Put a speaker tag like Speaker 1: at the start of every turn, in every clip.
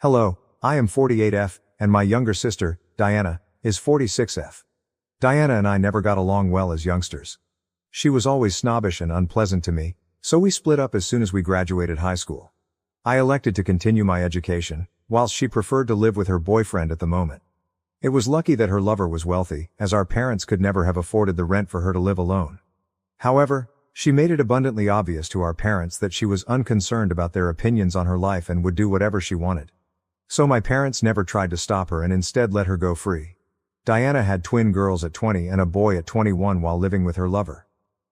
Speaker 1: Hello, I am 48F, and my younger sister, Diana, is 46F. Diana and I never got along well as youngsters. She was always snobbish and unpleasant to me, so we split up as soon as we graduated high school. I elected to continue my education, whilst she preferred to live with her boyfriend at the moment. It was lucky that her lover was wealthy, as our parents could never have afforded the rent for her to live alone. However, she made it abundantly obvious to our parents that she was unconcerned about their opinions on her life and would do whatever she wanted. So my parents never tried to stop her and instead let her go free. Diana had twin girls at 20 and a boy at 21 while living with her lover.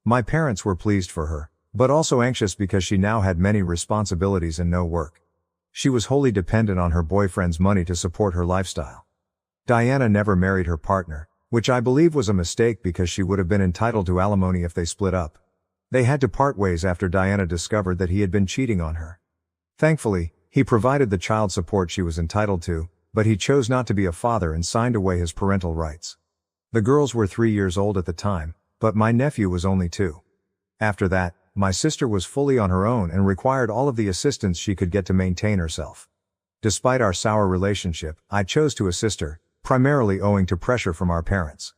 Speaker 1: My parents were pleased for her, but also anxious because she now had many responsibilities and no work. She was wholly dependent on her boyfriend's money to support her lifestyle. Diana never married her partner, which I believe was a mistake because she would have been entitled to alimony if they split up. They had to part ways after Diana discovered that he had been cheating on her. Thankfully, he provided the child support she was entitled to, but he chose not to be a father and signed away his parental rights. The girls were 3 years old at the time, but my nephew was only 2. After that, my sister was fully on her own and required all of the assistance she could get to maintain herself. Despite our sour relationship, I chose to assist her, primarily owing to pressure from our parents.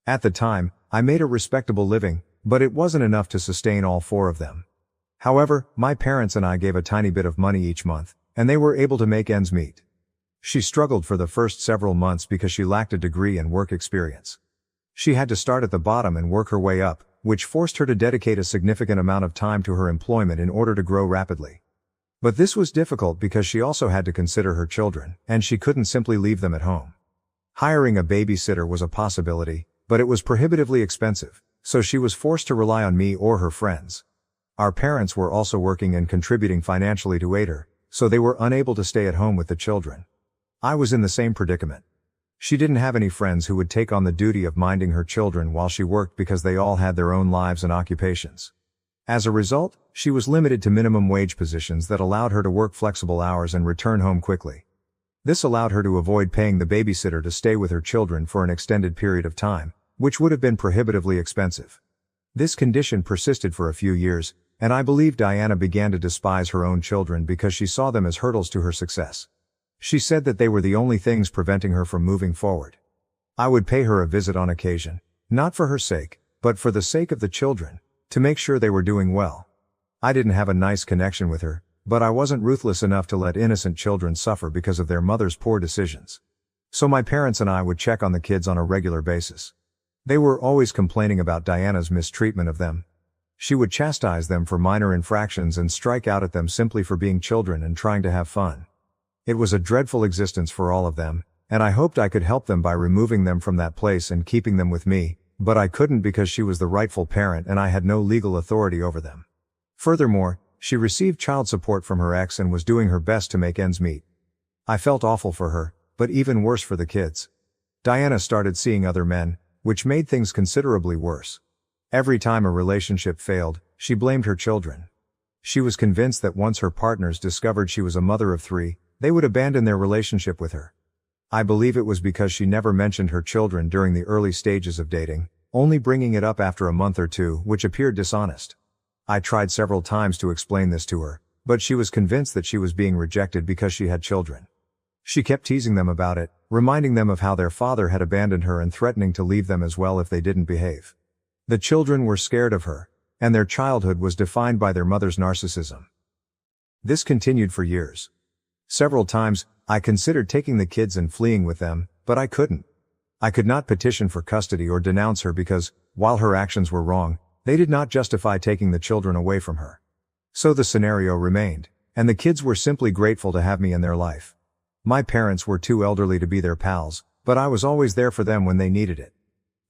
Speaker 1: At the time, I made a respectable living, but it wasn't enough to sustain all 4 of them. However, my parents and I gave a tiny bit of money each month, and they were able to make ends meet. She struggled for the first several months because she lacked a degree and work experience. She had to start at the bottom and work her way up, which forced her to dedicate a significant amount of time to her employment in order to grow rapidly. But this was difficult because she also had to consider her children, and she couldn't simply leave them at home. Hiring a babysitter was a possibility, but it was prohibitively expensive, so she was forced to rely on me or her friends. Our parents were also working and contributing financially to aid her, so they were unable to stay at home with the children. I was in the same predicament. She didn't have any friends who would take on the duty of minding her children while she worked because they all had their own lives and occupations. As a result, she was limited to minimum wage positions that allowed her to work flexible hours and return home quickly. This allowed her to avoid paying the babysitter to stay with her children for an extended period of time, which would have been prohibitively expensive. This condition persisted for a few years, and I believe Diana began to despise her own children because she saw them as hurdles to her success. She said that they were the only things preventing her from moving forward. I would pay her a visit on occasion, not for her sake, but for the sake of the children, to make sure they were doing well. I didn't have a nice connection with her, but I wasn't ruthless enough to let innocent children suffer because of their mother's poor decisions. So my parents and I would check on the kids on a regular basis. They were always complaining about Diana's mistreatment of them. She would chastise them for minor infractions and strike out at them simply for being children and trying to have fun. It was a dreadful existence for all of them, and I hoped I could help them by removing them from that place and keeping them with me, but I couldn't because she was the rightful parent and I had no legal authority over them. Furthermore, she received child support from her ex and was doing her best to make ends meet. I felt awful for her, but even worse for the kids. Diana started seeing other men, which made things considerably worse. Every time a relationship failed, she blamed her children. She was convinced that once her partners discovered she was a mother of 3, they would abandon their relationship with her. I believe it was because she never mentioned her children during the early stages of dating, only bringing it up after a month or 2, which appeared dishonest. I tried several times to explain this to her, but she was convinced that she was being rejected because she had children. She kept teasing them about it, reminding them of how their father had abandoned her and threatening to leave them as well if they didn't behave. The children were scared of her, and their childhood was defined by their mother's narcissism. This continued for years. Several times, I considered taking the kids and fleeing with them, but I couldn't. I could not petition for custody or denounce her because, while her actions were wrong, they did not justify taking the children away from her. So the scenario remained, and the kids were simply grateful to have me in their life. My parents were too elderly to be their pals, but I was always there for them when they needed it.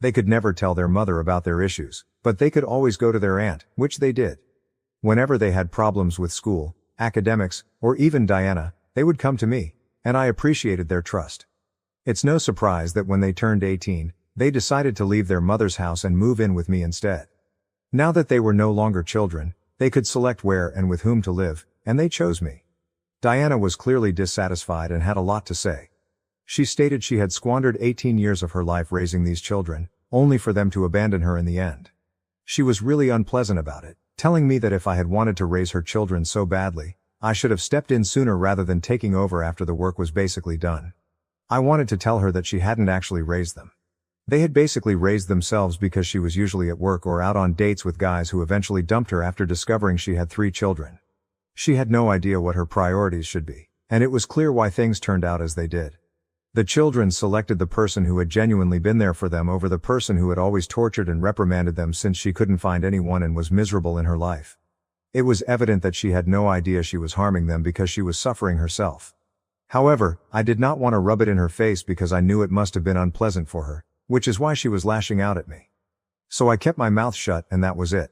Speaker 1: They could never tell their mother about their issues, but they could always go to their aunt, which they did. Whenever they had problems with school, academics, or even Diana, they would come to me, and I appreciated their trust. It's no surprise that when they turned 18, they decided to leave their mother's house and move in with me instead. Now that they were no longer children, they could select where and with whom to live, and they chose me. Diana was clearly dissatisfied and had a lot to say. She stated she had squandered 18 years of her life raising these children, only for them to abandon her in the end. She was really unpleasant about it, telling me that if I had wanted to raise her children so badly, I should have stepped in sooner rather than taking over after the work was basically done. I wanted to tell her that she hadn't actually raised them. They had basically raised themselves because she was usually at work or out on dates with guys who eventually dumped her after discovering she had 3 children. She had no idea what her priorities should be, and it was clear why things turned out as they did. The children selected the person who had genuinely been there for them over the person who had always tortured and reprimanded them since she couldn't find anyone and was miserable in her life. It was evident that she had no idea she was harming them because she was suffering herself. However, I did not want to rub it in her face because I knew it must have been unpleasant for her, which is why she was lashing out at me. So I kept my mouth shut and that was it.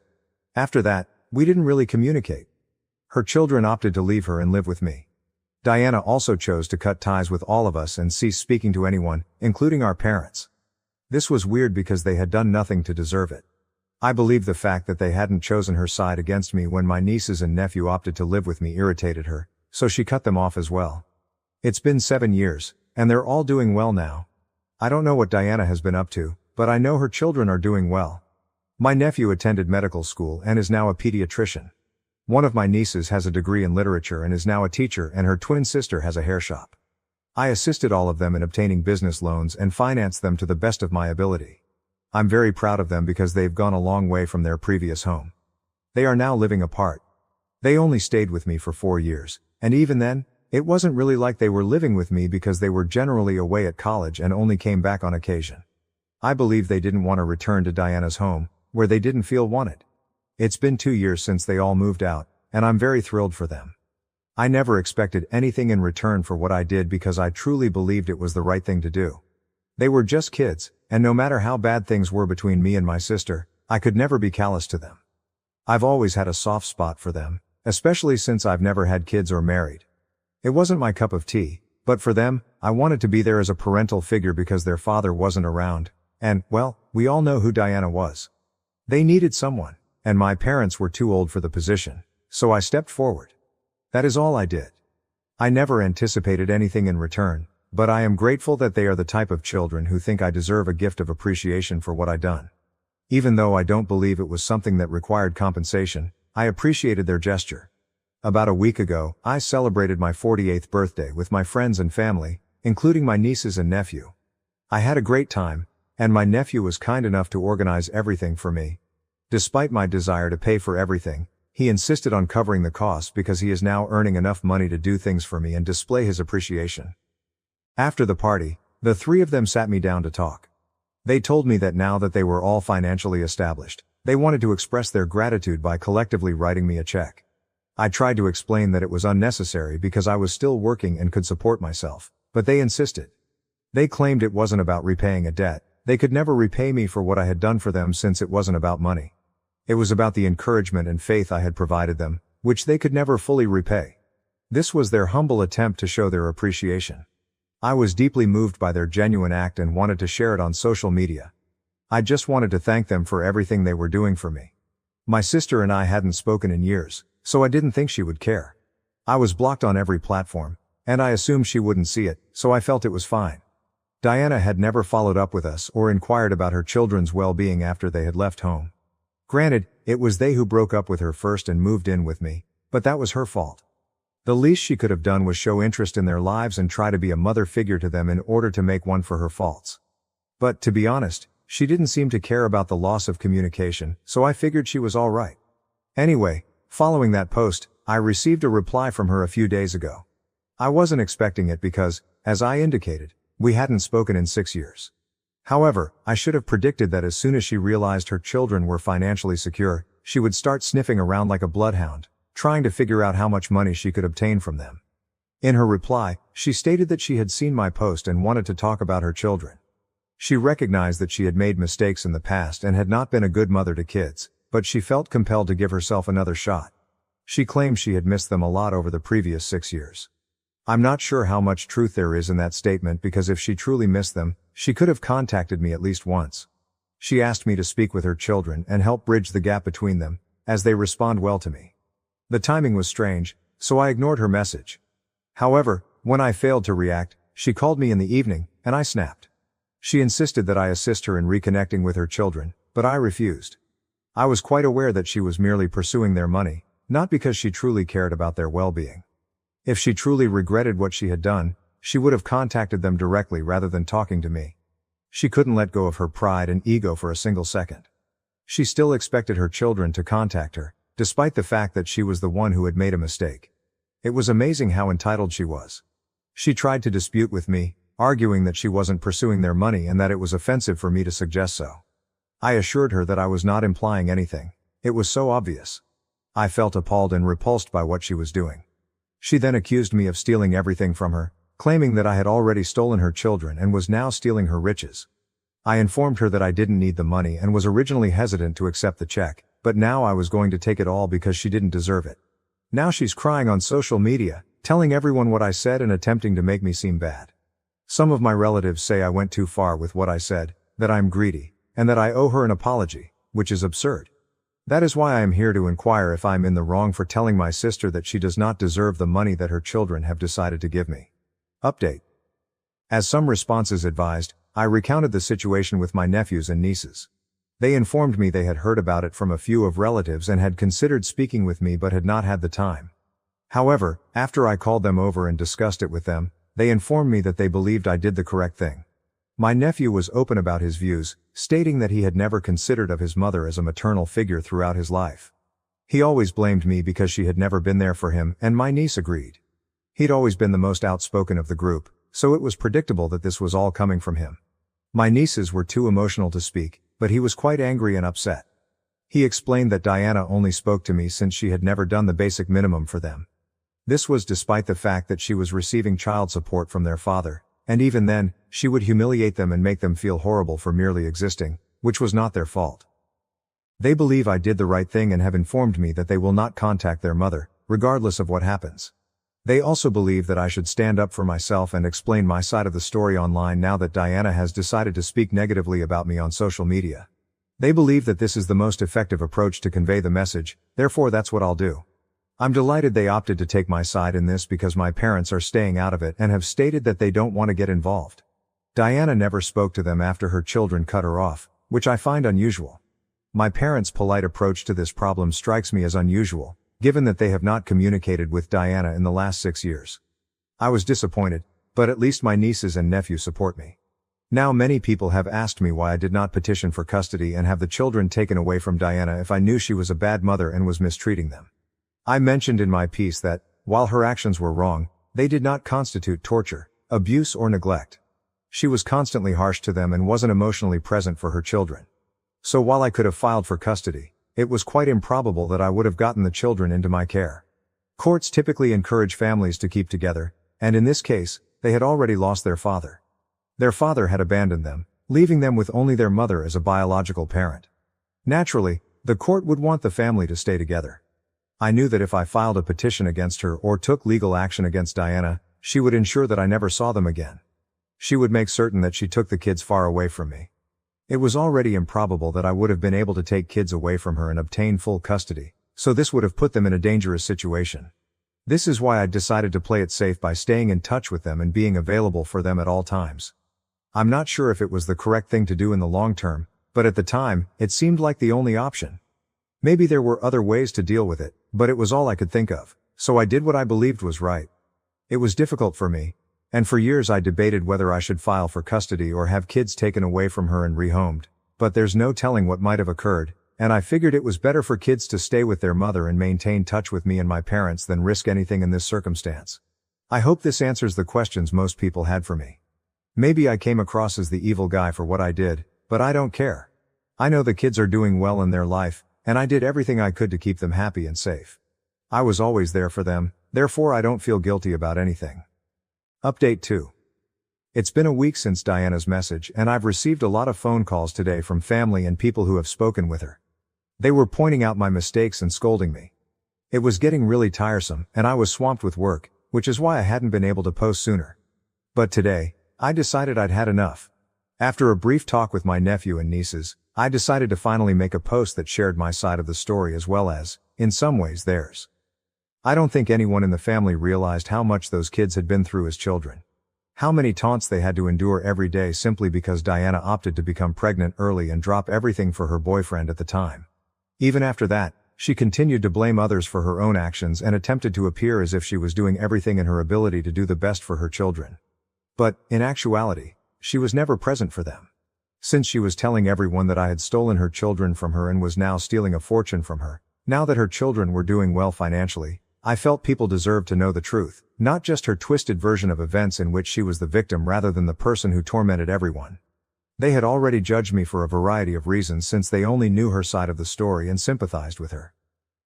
Speaker 1: After that, we didn't really communicate. Her children opted to leave her and live with me. Diana also chose to cut ties with all of us and cease speaking to anyone, including our parents. This was weird because they had done nothing to deserve it. I believe the fact that they hadn't chosen her side against me when my nieces and nephew opted to live with me irritated her, so she cut them off as well. It's been 7 years, and they're all doing well now. I don't know what Diana has been up to, but I know her children are doing well. My nephew attended medical school and is now a pediatrician. One of my nieces has a degree in literature and is now a teacher, and her twin sister has a hair shop. I assisted all of them in obtaining business loans and financed them to the best of my ability. I'm very proud of them because they've gone a long way from their previous home. They are now living apart. They only stayed with me for 4 years, and even then, it wasn't really like they were living with me because they were generally away at college and only came back on occasion. I believe they didn't want to return to Diana's home, where they didn't feel wanted. It's been 2 years since they all moved out, and I'm very thrilled for them. I never expected anything in return for what I did because I truly believed it was the right thing to do. They were just kids, and no matter how bad things were between me and my sister, I could never be callous to them. I've always had a soft spot for them, especially since I've never had kids or married. It wasn't my cup of tea, but for them, I wanted to be there as a parental figure because their father wasn't around, and, well, we all know who Diana was. They needed someone, and my parents were too old for the position, so I stepped forward. That is all I did. I never anticipated anything in return, but I am grateful that they are the type of children who think I deserve a gift of appreciation for what I done. Even though I don't believe it was something that required compensation, I appreciated their gesture. About a week ago, I celebrated my 48th birthday with my friends and family, including my nieces and nephew. I had a great time, and my nephew was kind enough to organize everything for me. Despite my desire to pay for everything, he insisted on covering the costs because he is now earning enough money to do things for me and display his appreciation. After the party, the 3 of them sat me down to talk. They told me that now that they were all financially established, they wanted to express their gratitude by collectively writing me a check. I tried to explain that it was unnecessary because I was still working and could support myself, but they insisted. They claimed it wasn't about repaying a debt. They could never repay me for what I had done for them since it wasn't about money. It was about the encouragement and faith I had provided them, which they could never fully repay. This was their humble attempt to show their appreciation. I was deeply moved by their genuine act and wanted to share it on social media. I just wanted to thank them for everything they were doing for me. My sister and I hadn't spoken in years, so I didn't think she would care. I was blocked on every platform, and I assumed she wouldn't see it, so I felt it was fine. Diana had never followed up with us or inquired about her children's well-being after they had left home. Granted, it was they who broke up with her first and moved in with me, but that was her fault. The least she could have done was show interest in their lives and try to be a mother figure to them in order to make one for her faults. But, to be honest, she didn't seem to care about the loss of communication, so I figured she was all right. Anyway, following that post, I received a reply from her a few days ago. I wasn't expecting it because, as I indicated, we hadn't spoken in 6 years. However, I should have predicted that as soon as she realized her children were financially secure, she would start sniffing around like a bloodhound, trying to figure out how much money she could obtain from them. In her reply, she stated that she had seen my post and wanted to talk about her children. She recognized that she had made mistakes in the past and had not been a good mother to kids, but she felt compelled to give herself another shot. She claimed she had missed them a lot over the previous 6 years. I'm not sure how much truth there is in that statement because if she truly missed them, she could have contacted me at least once. She asked me to speak with her children and help bridge the gap between them, as they respond well to me. The timing was strange, so I ignored her message. However, when I failed to react, she called me in the evening, and I snapped. She insisted that I assist her in reconnecting with her children, but I refused. I was quite aware that she was merely pursuing their money, not because she truly cared about their well-being. If she truly regretted what she had done, she would have contacted them directly rather than talking to me. She couldn't let go of her pride and ego for a single second. She still expected her children to contact her, despite the fact that she was the one who had made a mistake. It was amazing how entitled she was. She tried to dispute with me, arguing that she wasn't pursuing their money and that it was offensive for me to suggest so. I assured her that I was not implying anything. It was so obvious. I felt appalled and repulsed by what she was doing. She then accused me of stealing everything from her, claiming that I had already stolen her children and was now stealing her riches. I informed her that I didn't need the money and was originally hesitant to accept the check, but now I was going to take it all because she didn't deserve it. Now she's crying on social media, telling everyone what I said and attempting to make me seem bad. Some of my relatives say I went too far with what I said, that I'm greedy, and that I owe her an apology, which is absurd. That is why I am here to inquire if I'm in the wrong for telling my sister that she does not deserve the money that her children have decided to give me. Update. As some responses advised, I recounted the situation with my nephews and nieces. They informed me they had heard about it from a few of relatives and had considered speaking with me but had not had the time. However, after I called them over and discussed it with them, they informed me that they believed I did the correct thing. My nephew was open about his views, stating that he had never considered of his mother as a maternal figure throughout his life. He always blamed me because she had never been there for him, and my niece agreed. He'd always been the most outspoken of the group, so it was predictable that this was all coming from him. My nieces were too emotional to speak, but he was quite angry and upset. He explained that Diana only spoke to me since she had never done the basic minimum for them. This was despite the fact that she was receiving child support from their father, and even then, she would humiliate them and make them feel horrible for merely existing, which was not their fault. They believe I did the right thing and have informed me that they will not contact their mother, regardless of what happens. They also believe that I should stand up for myself and explain my side of the story online now that Diana has decided to speak negatively about me on social media. They believe that this is the most effective approach to convey the message, therefore that's what I'll do. I'm delighted they opted to take my side in this because my parents are staying out of it and have stated that they don't want to get involved. Diana never spoke to them after her children cut her off, which I find unusual. My parents' polite approach to this problem strikes me as unusual, given that they have not communicated with Diana in the last 6 years. I was disappointed, but at least my nieces and nephew support me. Now many people have asked me why I did not petition for custody and have the children taken away from Diana if I knew she was a bad mother and was mistreating them. I mentioned in my piece that, while her actions were wrong, they did not constitute torture, abuse or neglect. She was constantly harsh to them and wasn't emotionally present for her children. So while I could have filed for custody, it was quite improbable that I would have gotten the children into my care. Courts typically encourage families to keep together, and in this case, they had already lost their father. Their father had abandoned them, leaving them with only their mother as a biological parent. Naturally, the court would want the family to stay together. I knew that if I filed a petition against her or took legal action against Diana, she would ensure that I never saw them again. She would make certain that she took the kids far away from me. It was already improbable that I would have been able to take kids away from her and obtain full custody, so this would have put them in a dangerous situation. This is why I decided to play it safe by staying in touch with them and being available for them at all times. I'm not sure if it was the correct thing to do in the long term, but at the time, it seemed like the only option. Maybe there were other ways to deal with it, but it was all I could think of, so I did what I believed was right. It was difficult for me, and for years I debated whether I should file for custody or have kids taken away from her and rehomed, but there's no telling what might have occurred, and I figured it was better for kids to stay with their mother and maintain touch with me and my parents than risk anything in this circumstance. I hope this answers the questions most people had for me. Maybe I came across as the evil guy for what I did, but I don't care. I know the kids are doing well in their life, and I did everything I could to keep them happy and safe. I was always there for them, therefore I don't feel guilty about anything. Update 2. It's been a week since Diana's message and I've received a lot of phone calls today from family and people who have spoken with her. They were pointing out my mistakes and scolding me. It was getting really tiresome and I was swamped with work, which is why I hadn't been able to post sooner. But today, I decided I'd had enough. After a brief talk with my nephew and nieces, I decided to finally make a post that shared my side of the story as well as, in some ways, theirs. I don't think anyone in the family realized how much those kids had been through as children. How many taunts they had to endure every day simply because Diana opted to become pregnant early and drop everything for her boyfriend at the time. Even after that, she continued to blame others for her own actions and attempted to appear as if she was doing everything in her ability to do the best for her children. But, in actuality, she was never present for them. Since she was telling everyone that I had stolen her children from her and was now stealing a fortune from her, now that her children were doing well financially, I felt people deserved to know the truth, not just her twisted version of events in which she was the victim rather than the person who tormented everyone. They had already judged me for a variety of reasons since they only knew her side of the story and sympathized with her.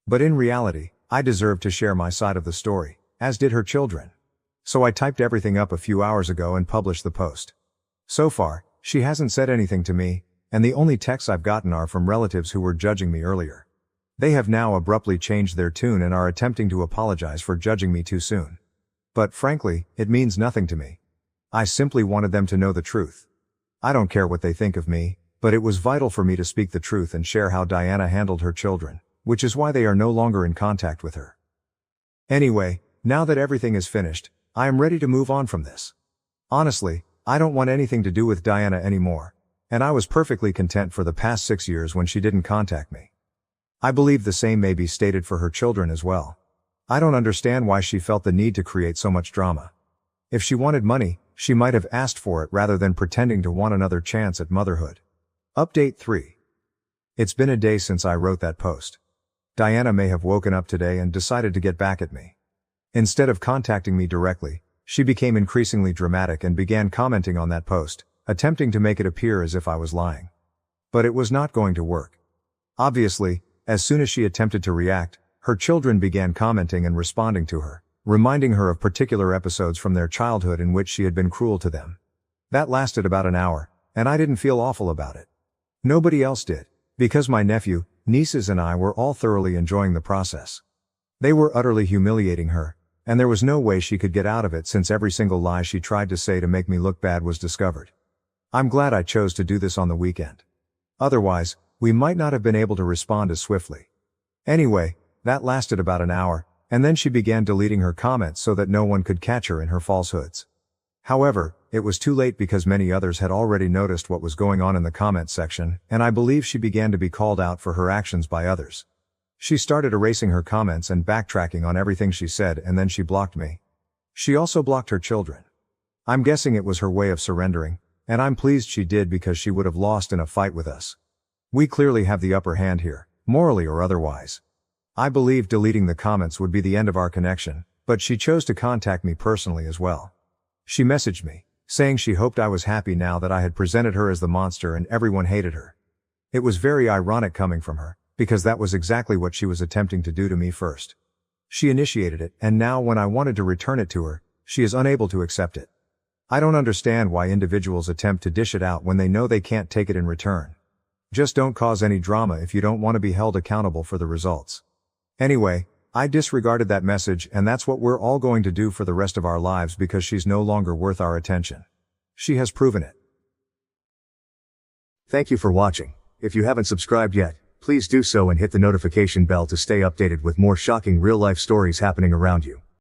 Speaker 1: But in reality, I deserved to share my side of the story, as did her children. So I typed everything up a few hours ago and published the post. So far, she hasn't said anything to me, and the only texts I've gotten are from relatives who were judging me earlier. They have now abruptly changed their tune and are attempting to apologize for judging me too soon. But frankly, it means nothing to me. I simply wanted them to know the truth. I don't care what they think of me, but it was vital for me to speak the truth and share how Diana handled her children, which is why they are no longer in contact with her. Anyway, now that everything is finished, I am ready to move on from this. Honestly, I don't want anything to do with Diana anymore, and I was perfectly content for the past 6 years when she didn't contact me. I believe the same may be stated for her children as well. I don't understand why she felt the need to create so much drama. If she wanted money, she might have asked for it rather than pretending to want another chance at motherhood. Update 3. It's been a day since I wrote that post. Diana may have woken up today and decided to get back at me. Instead of contacting me directly, she became increasingly dramatic and began commenting on that post, attempting to make it appear as if I was lying. But it was not going to work. Obviously, as soon as she attempted to react, her children began commenting and responding to her, reminding her of particular episodes from their childhood in which she had been cruel to them. That lasted about an hour, and I didn't feel awful about it. Nobody else did, because my nephew, nieces and I were all thoroughly enjoying the process. They were utterly humiliating her, and there was no way she could get out of it since every single lie she tried to say to make me look bad was discovered. I'm glad I chose to do this on the weekend. Otherwise, we might not have been able to respond as swiftly. Anyway, that lasted about an hour, and then she began deleting her comments so that no one could catch her in her falsehoods. However, it was too late because many others had already noticed what was going on in the comment section, and I believe she began to be called out for her actions by others. She started erasing her comments and backtracking on everything she said, and then she blocked me. She also blocked her children. I'm guessing it was her way of surrendering, and I'm pleased she did because she would have lost in a fight with us. We clearly have the upper hand here, morally or otherwise. I believe deleting the comments would be the end of our connection, but she chose to contact me personally as well. She messaged me, saying she hoped I was happy now that I had presented her as the monster and everyone hated her. It was very ironic coming from her, because that was exactly what she was attempting to do to me first. She initiated it, and now when I wanted to return it to her, she is unable to accept it. I don't understand why individuals attempt to dish it out when they know they can't take it in return. Just don't cause any drama if you don't want to be held accountable for the results. Anyway, I disregarded that message, and that's what we're all going to do for the rest of our lives because she's no longer worth our attention. She has proven it.
Speaker 2: Thank you for watching. If you haven't subscribed yet, please do so and hit the notification bell to stay updated with more shocking real-life stories happening around you.